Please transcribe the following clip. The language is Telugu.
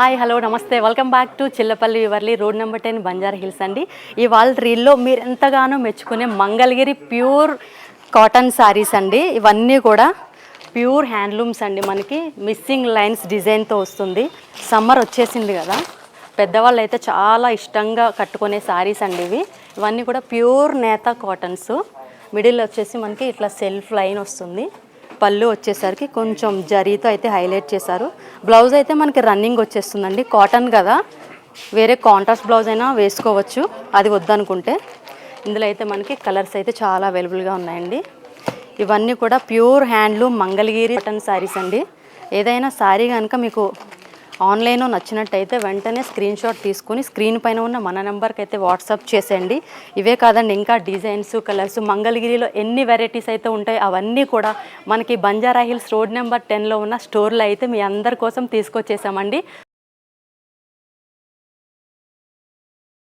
Hi hello namaste welcome back to Chillapalli వివర్లీ రోడ్ నెంబర్ 10 బంజారా హిల్స్ అండి. ఇవాళ రీల్లో మీరు ఎంతగానో మెచ్చుకునే మంగళగిరి ప్యూర్ కాటన్ శారీస్ అండి. ఇవన్నీ కూడా ప్యూర్ హ్యాండ్లూమ్స్ అండి. మనకి మిస్సింగ్ లైన్స్ డిజైన్తో వస్తుంది. సమ్మర్ వచ్చేసింది కదా, పెద్దవాళ్ళు అయితే చాలా ఇష్టంగా కట్టుకునే శారీస్ అండి ఇవి. ఇవన్నీ కూడా ప్యూర్ నేత కాటన్స్. మిడిల్ వచ్చేసి మనకి ఇట్లా సెల్ఫ్ లైన్ వస్తుంది. పళ్ళు వచ్చేసరికి కొంచెం జరీతో అయితే హైలైట్ చేశారు. బ్లౌజ్ అయితే మనకి రన్నింగ్ వచ్చేస్తుందండి. కాటన్ కదా, వేరే కాంట్రాస్ట్ బ్లౌజ్ అయినా వేసుకోవచ్చు అది వద్దనుకుంటే. ఇందులో అయితే మనకి కలర్స్ అయితే చాలా అవైలబుల్గా ఉన్నాయండి. ఇవన్నీ కూడా pure handloom Mangalagiri cotton saris అండి. ఏదైనా శారీ కనుక మీకు ఆన్లైన్లో నచ్చినట్టయితే వెంటనే స్క్రీన్ షాట్ తీసుకుని స్క్రీన్ పైన ఉన్న మన నెంబర్కి అయితే వాట్సాప్ చేసేయండి. ఇవే కాదండి, ఇంకా డిజైన్స్ కలర్స్ మంగళగిరిలో ఎన్ని వెరైటీస్ అయితే ఉంటాయి అవన్నీ కూడా మనకి బంజారా హిల్స్ రోడ్ నెంబర్ 10లో ఉన్న స్టోర్లో అయితే మీ అందరి కోసం తీసుకొచ్చేసామండి.